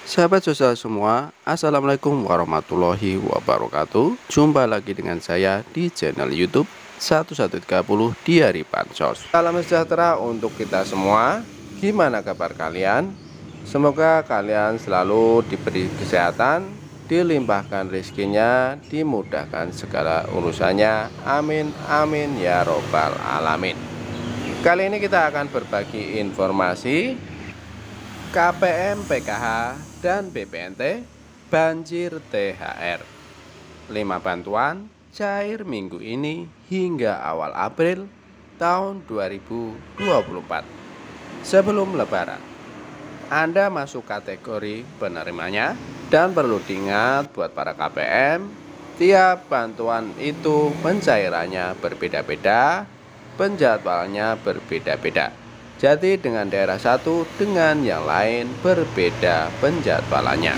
Sahabat sosial semua, Assalamualaikum warahmatullahi wabarakatuh. Jumpa lagi dengan saya di channel YouTube 1130 Diari Bansos. Salam sejahtera untuk kita semua. Gimana kabar kalian? Semoga kalian selalu diberi kesehatan, dilimpahkan rezekinya, dimudahkan segala urusannya. Amin amin ya robbal alamin. Kali ini kita akan berbagi informasi KPM, PKH, dan BPNT banjir THR. 5 bantuan cair minggu ini hingga awal April tahun 2024. Sebelum Lebaran, Anda masuk kategori penerimanya. Dan perlu diingat buat para KPM, tiap bantuan itu pencairannya berbeda-beda, penjadwalannya berbeda-beda. Jadi dengan daerah satu dengan yang lain berbeda penjadwalannya.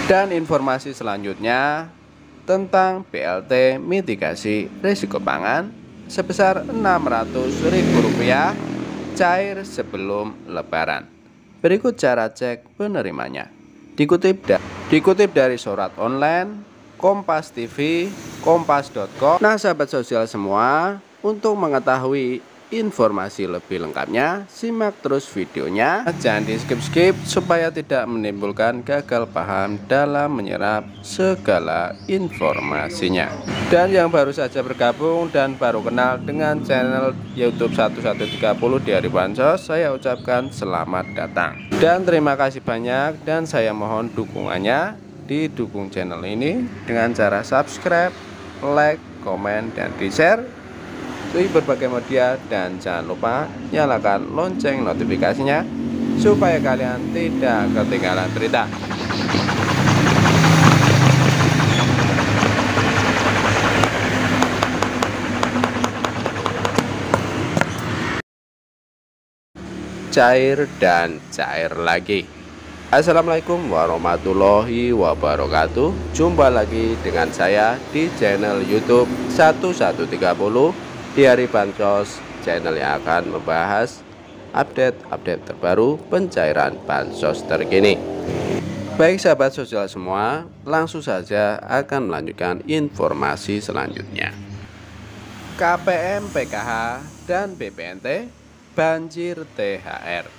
Dan informasi selanjutnya tentang BLT mitigasi risiko pangan sebesar Rp600.000 cair sebelum Lebaran. Berikut cara cek penerimanya. Dikutip dari surat online Kompas TV, kompas.com. Nah sahabat sosial semua, untuk mengetahui informasi lebih lengkapnya, simak terus videonya. Jangan di skip-skip supaya tidak menimbulkan gagal paham dalam menyerap segala informasinya. Dan yang baru saja bergabung dan baru kenal dengan channel YouTube 1130 Diari Bansos, saya ucapkan selamat datang. Dan terima kasih banyak, dan saya mohon dukungannya, didukung channel ini dengan cara subscribe, like, komen, dan di-share di berbagai media, dan jangan lupa nyalakan lonceng notifikasinya supaya kalian tidak ketinggalan berita. Cair dan cair lagi. Assalamualaikum warahmatullahi wabarakatuh. Jumpa lagi dengan saya di channel YouTube 1130 Diari Bansos, channel yang akan membahas update terbaru pencairan bansos terkini. Baik sahabat sosial semua, langsung saja akan melanjutkan informasi selanjutnya. KPM, PKH, dan BPNT banjir THR.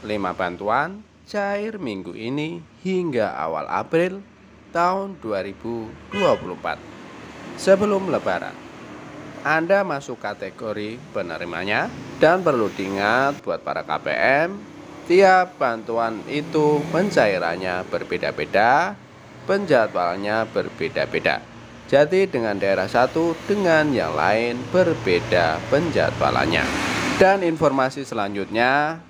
5 bantuan cair minggu ini hingga awal April tahun 2024. Sebelum Lebaran, Anda masuk kategori penerimanya. Dan perlu diingat buat para KPM, tiap bantuan itu pencairannya berbeda-beda, penjadwalannya berbeda-beda. Jadi dengan daerah satu dengan yang lain berbeda penjadwalannya. Dan informasi selanjutnya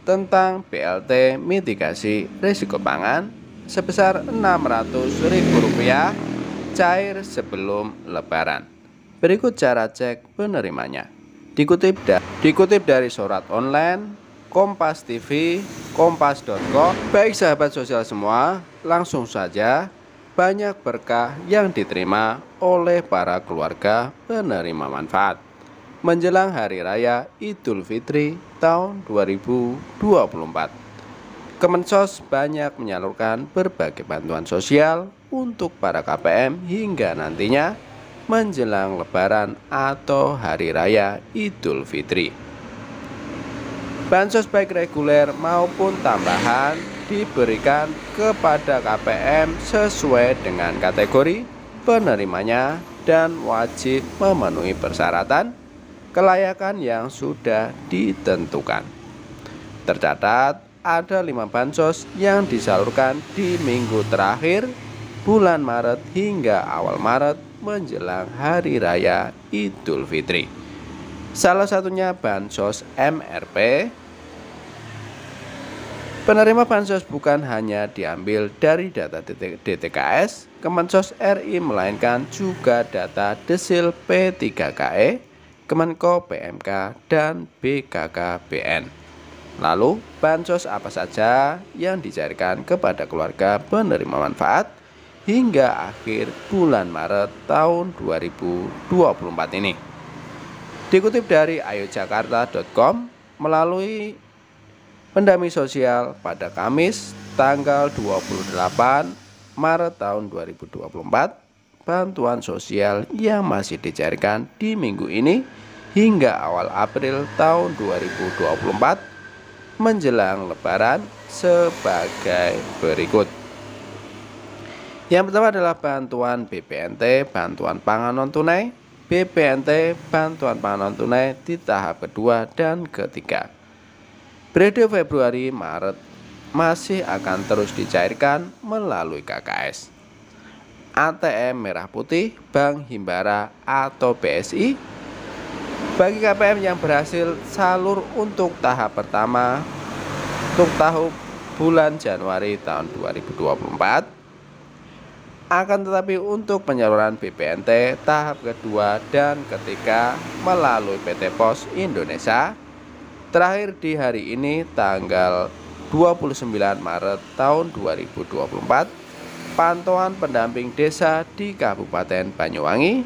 tentang BLT mitigasi risiko pangan sebesar Rp600.000 cair sebelum Lebaran. Berikut cara cek penerimanya. Dikutip dari surat online Kompas TV, kompas.com. Baik sahabat sosial semua, langsung saja, banyak berkah yang diterima oleh para keluarga penerima manfaat menjelang Hari Raya Idul Fitri tahun 2024. Kemensos banyak menyalurkan berbagai bantuan sosial untuk para KPM hingga nantinya menjelang Lebaran atau Hari Raya Idul Fitri. Bansos baik reguler maupun tambahan diberikan kepada KPM sesuai dengan kategori penerimanya dan wajib memenuhi persyaratan kelayakan yang sudah ditentukan. Tercatat ada 5 bansos yang disalurkan di minggu terakhir bulan Maret hingga awal Maret menjelang Hari Raya Idul Fitri. Salah satunya bansos MRP. Penerima bansos bukan hanya diambil dari data DTKS Kemensos RI, melainkan juga data Desil P3KE, Kemenko PMK, dan BKKBN. Lalu, bansos apa saja yang dicairkan kepada keluarga penerima manfaat hingga akhir bulan Maret tahun 2024 ini? Dikutip dari ayojakarta.com, melalui Pendami Sosial pada Kamis tanggal 28 Maret tahun 2024, bantuan sosial yang masih dicairkan di minggu ini hingga awal April tahun 2024 menjelang Lebaran sebagai berikut. Yang pertama adalah bantuan BPNT, bantuan pangan non tunai, BPNT, bantuan pangan non tunai di tahap kedua dan ketiga. Periode Februari Maret masih akan terus dicairkan melalui KKS, ATM Merah Putih, Bank Himbara atau BSI. Bagi KPM yang berhasil salur untuk tahap pertama untuk tahun bulan Januari tahun 2024, akan tetapi untuk penyaluran BPNT tahap kedua dan ketiga melalui PT Pos Indonesia terakhir di hari ini tanggal 29 Maret tahun 2024, pantauan pendamping desa di Kabupaten Banyuwangi,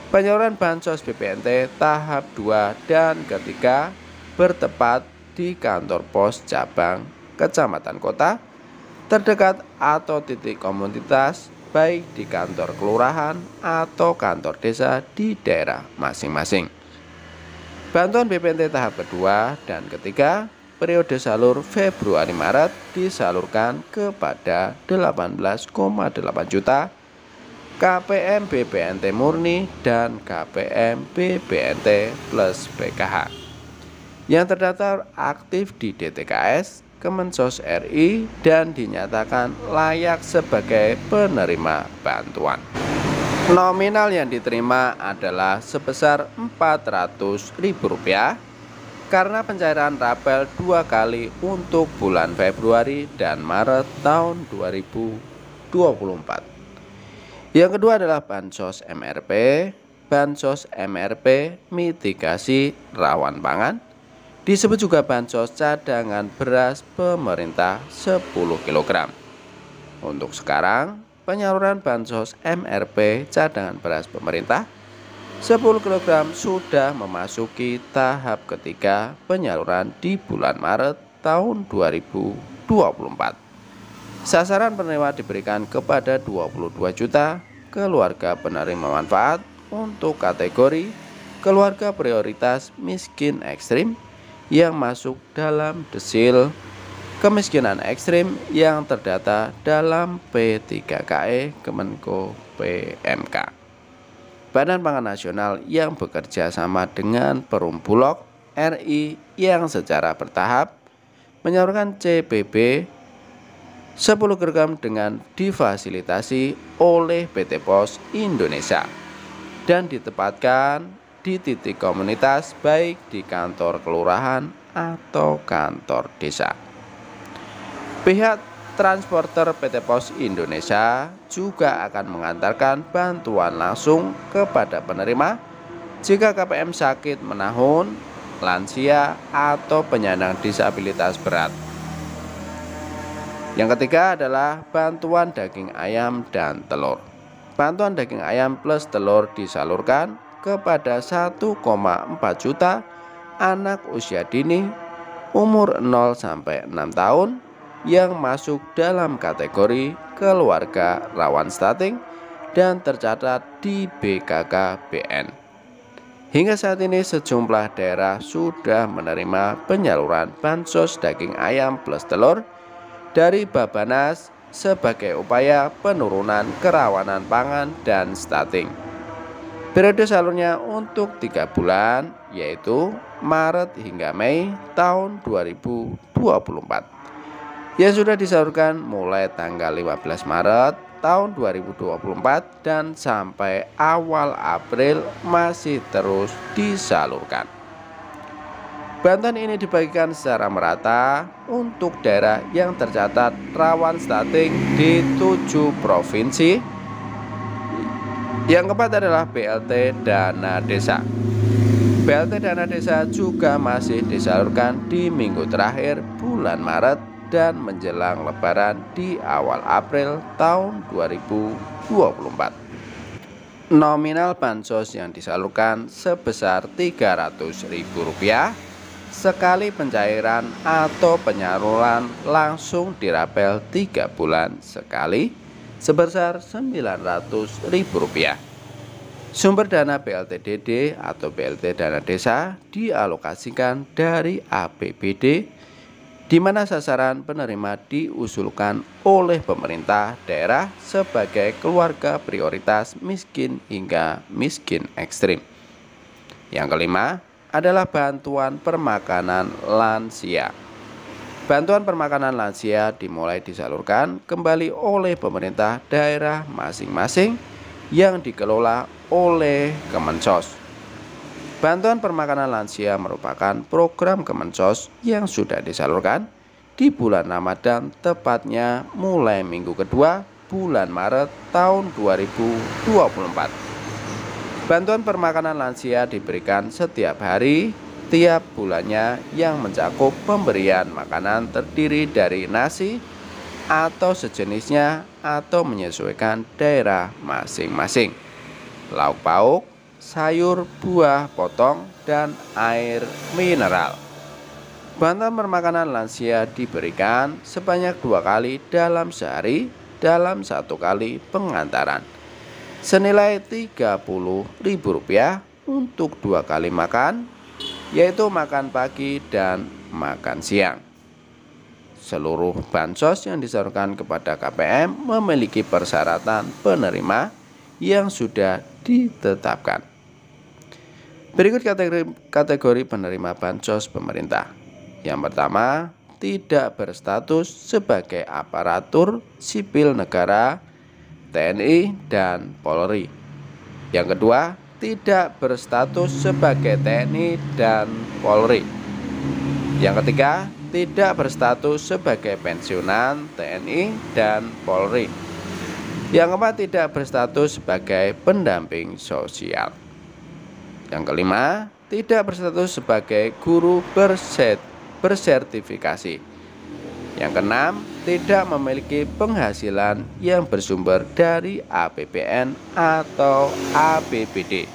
penyaluran bansos BPNT tahap 2 dan ketiga bertepat di kantor pos cabang kecamatan kota terdekat atau titik komunitas, baik di kantor kelurahan atau kantor desa di daerah masing-masing. Bantuan BPNT tahap kedua dan ketiga periode salur Februari-Maret disalurkan kepada 18,8 juta KPM BPNT murni dan KPM BPNT plus PKH yang terdaftar aktif di DTKS Kemensos RI dan dinyatakan layak sebagai penerima bantuan. Nominal yang diterima adalah sebesar Rp400.000 karena pencairan rapel 2 kali untuk bulan Februari dan Maret tahun 2024. Yang kedua adalah Bansos MRP mitigasi rawan pangan, disebut juga bansos cadangan beras pemerintah 10 kg. Untuk sekarang, penyaluran bansos MRP cadangan beras pemerintah 10 kg sudah memasuki tahap ketiga penyaluran di bulan Maret tahun 2024. Sasaran penerima diberikan kepada 22 juta keluarga penerima manfaat untuk kategori keluarga prioritas miskin ekstrim yang masuk dalam desil kemiskinan ekstrim yang terdata dalam P3KE Kemenko PMK. Badan Pangan Nasional yang bekerja sama dengan Perum Bulog RI yang secara bertahap menyalurkan CPB 10 kg dengan difasilitasi oleh PT Pos Indonesia dan ditempatkan di titik komunitas baik di kantor kelurahan atau kantor desa. Pihak transporter PT Pos Indonesia juga akan mengantarkan bantuan langsung kepada penerima jika KPM sakit menahun, lansia, atau penyandang disabilitas berat. Yang ketiga adalah bantuan daging ayam dan telur. Bantuan daging ayam plus telur disalurkan kepada 1,4 juta anak usia dini umur 0 sampai 6 tahun yang masuk dalam kategori keluarga rawan stunting dan tercatat di BKKBN. Hingga saat ini sejumlah daerah sudah menerima penyaluran bansos daging ayam plus telur dari Bapanas sebagai upaya penurunan kerawanan pangan dan stunting. Periode salurnya untuk 3 bulan yaitu Maret hingga Mei tahun 2024 yang sudah disalurkan mulai tanggal 15 Maret tahun 2024 dan sampai awal April masih terus disalurkan. Bantuan ini dibagikan secara merata untuk daerah yang tercatat rawan stunting di 7 provinsi. Yang keempat adalah BLT Dana Desa. BLT Dana Desa juga masih disalurkan di minggu terakhir bulan Maret dan menjelang Lebaran di awal April tahun 2024. Nominal bansos yang disalurkan sebesar Rp300.000 sekali pencairan atau penyaluran langsung dirapel 3 bulan sekali sebesar Rp900.000. Sumber dana BLT-DD atau BLT Dana Desa dialokasikan dari APBD, di mana sasaran penerima diusulkan oleh pemerintah daerah sebagai keluarga prioritas miskin hingga miskin ekstrim. Yang kelima adalah bantuan permakanan lansia. Bantuan permakanan lansia dimulai disalurkan kembali oleh pemerintah daerah masing-masing yang dikelola oleh Kemensos. Bantuan permakanan lansia merupakan program Kemensos yang sudah disalurkan di bulan Ramadan, tepatnya mulai minggu kedua bulan Maret tahun 2024. Bantuan permakanan lansia diberikan setiap hari, tiap bulannya, yang mencakup pemberian makanan terdiri dari nasi atau sejenisnya atau menyesuaikan daerah masing-masing, lauk pauk, sayur, buah potong, dan air mineral. Bantuan permakanan lansia diberikan sebanyak 2 kali dalam sehari dalam 1 kali pengantaran, senilai Rp30.000 untuk 2 kali makan, yaitu makan pagi dan makan siang. Seluruh bansos yang disalurkan kepada KPM memiliki persyaratan penerima yang sudah ditetapkan. Berikut kategori penerima bansos pemerintah. Yang pertama, tidak berstatus sebagai aparatur sipil negara, TNI, dan Polri. Yang kedua, tidak berstatus sebagai TNI dan Polri. Yang ketiga, tidak berstatus sebagai pensiunan TNI dan Polri. Yang keempat, tidak berstatus sebagai pendamping sosial. Yang kelima, tidak berstatus sebagai guru bersertifikasi. Yang keenam, tidak memiliki penghasilan yang bersumber dari APBN atau APBD.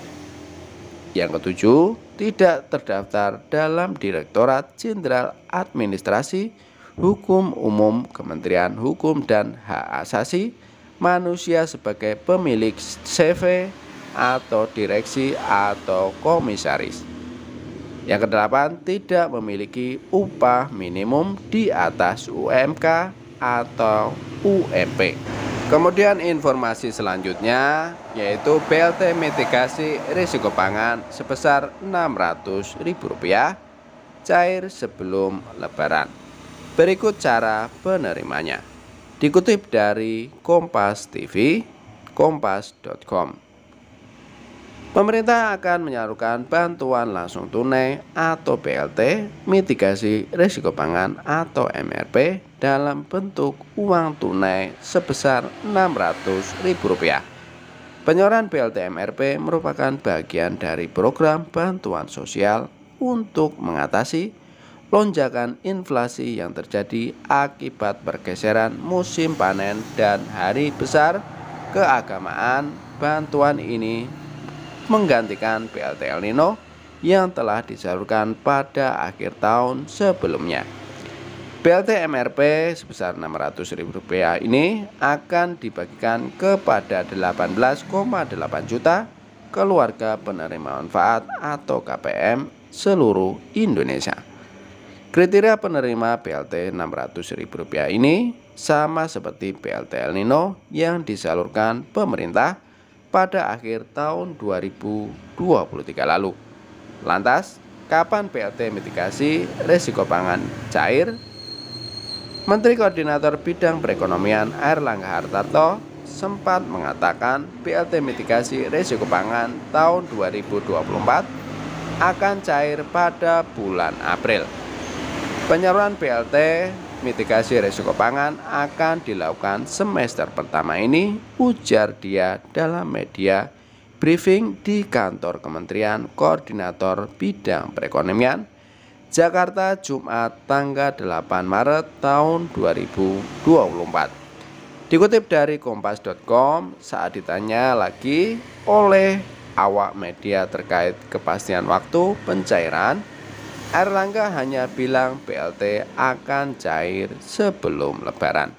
Yang ketujuh, tidak terdaftar dalam Direktorat Jenderal Administrasi Hukum Umum Kementerian Hukum dan Hak Asasi Manusia sebagai pemilik CV atau direksi atau komisaris. Yang kedelapan, tidak memiliki upah minimum di atas UMK atau UMP. Kemudian informasi selanjutnya yaitu BLT mitigasi risiko pangan sebesar Rp600.000 cair sebelum Lebaran. Berikut cara penerimanya. Dikutip dari Kompas TV, kompas.com. Pemerintah akan menyalurkan bantuan langsung tunai atau BLT mitigasi risiko pangan atau MRP dalam bentuk uang tunai sebesar Rp600.000. Penyaluran BLT MRP merupakan bagian dari program bantuan sosial untuk mengatasi lonjakan inflasi yang terjadi akibat pergeseran musim panen dan hari besar keagamaan. Bantuan ini menggantikan BLT El Nino yang telah disalurkan pada akhir tahun sebelumnya. BLT MRP sebesar Rp600.000 ini akan dibagikan kepada 18,8 juta keluarga penerima manfaat atau KPM seluruh Indonesia. Kriteria penerima BLT Rp600.000 ini sama seperti BLT El Nino yang disalurkan pemerintah pada akhir tahun 2023 lalu. Lantas, kapan BLT mitigasi risiko pangan cair? Menteri Koordinator Bidang Perekonomian Airlangga Hartarto sempat mengatakan BLT mitigasi risiko pangan tahun 2024 akan cair pada bulan April. Penyaluran BLT mitigasi risiko pangan akan dilakukan semester pertama ini, ujar dia dalam media briefing di kantor Kementerian Koordinator Bidang Perekonomian, Jakarta, Jumat tanggal 8 Maret tahun 2024. Dikutip dari kompas.com, saat ditanya lagi oleh awak media terkait kepastian waktu pencairan Airlangga hanya bilang BLT akan cair sebelum Lebaran.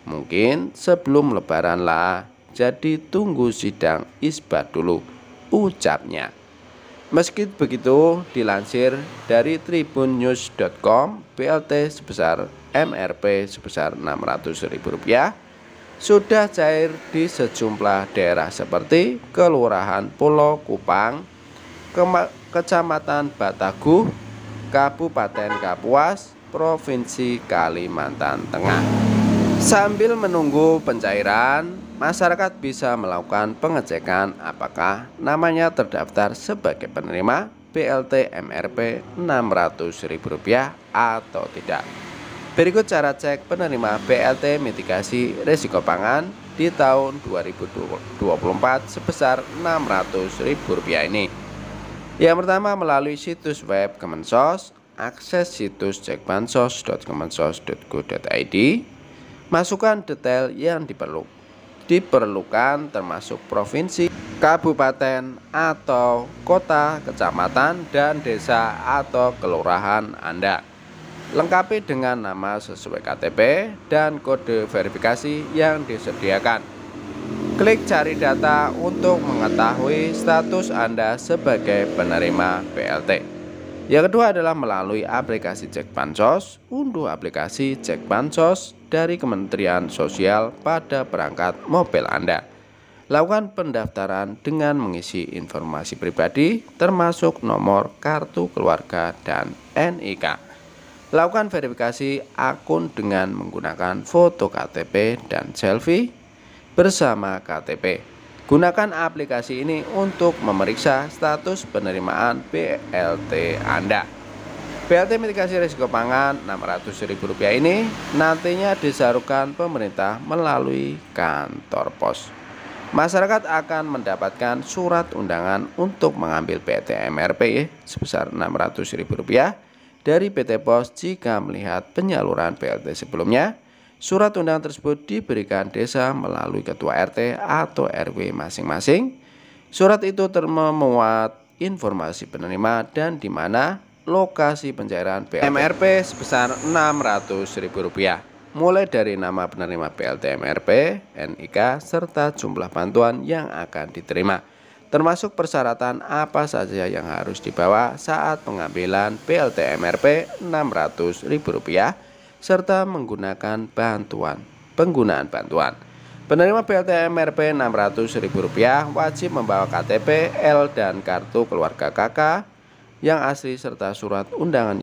Mungkin sebelum Lebaran lah, jadi tunggu sidang isbat dulu, ucapnya. Meski begitu, dilansir dari tribunnews.com, BLT sebesar MRP sebesar Rp600.000 sudah cair di sejumlah daerah seperti Kelurahan Pulau Kupang, Kecamatan Bataguh, Kabupaten Kapuas, Provinsi Kalimantan Tengah. Sambil menunggu pencairan, masyarakat bisa melakukan pengecekan apakah namanya terdaftar sebagai penerima BLT MRP Rp600.000 atau tidak. Berikut cara cek penerima BLT mitigasi risiko pangan di tahun 2024 sebesar Rp600.000 ini. Yang pertama, melalui situs web Kemensos, akses situs cekbansos.kemensos.go.id, masukkan detail yang diperlukan termasuk provinsi, kabupaten atau kota, kecamatan, dan desa atau kelurahan Anda. Lengkapi dengan nama sesuai KTP dan kode verifikasi yang disediakan. Klik cari data untuk mengetahui status Anda sebagai penerima BLT. Yang kedua adalah melalui aplikasi Cek Bansos. Unduh aplikasi Cek Bansos dari Kementerian Sosial pada perangkat mobil Anda. Lakukan pendaftaran dengan mengisi informasi pribadi termasuk nomor kartu keluarga dan NIK. Lakukan verifikasi akun dengan menggunakan foto KTP dan selfie bersama KTP. Gunakan aplikasi ini untuk memeriksa status penerimaan BLT Anda. BLT mitigasi risiko pangan Rp600.000 ini nantinya disalurkan pemerintah melalui kantor pos. Masyarakat akan mendapatkan surat undangan untuk mengambil BLT MRP sebesar Rp600.000 dari PT Pos jika melihat penyaluran BLT sebelumnya. Surat undangan tersebut diberikan desa melalui ketua RT atau RW masing-masing. Surat itu memuat informasi penerima dan di mana lokasi pencairan BLT MRP sebesar Rp600.000, mulai dari nama penerima BLT MRP, NIK, serta jumlah bantuan yang akan diterima, termasuk persyaratan apa saja yang harus dibawa saat pengambilan BLT MRP Rp600.000 serta penggunaan bantuan. Penerima BLT MRP Rp600.000 wajib membawa KTP, L dan kartu keluarga KK yang asli serta surat undangan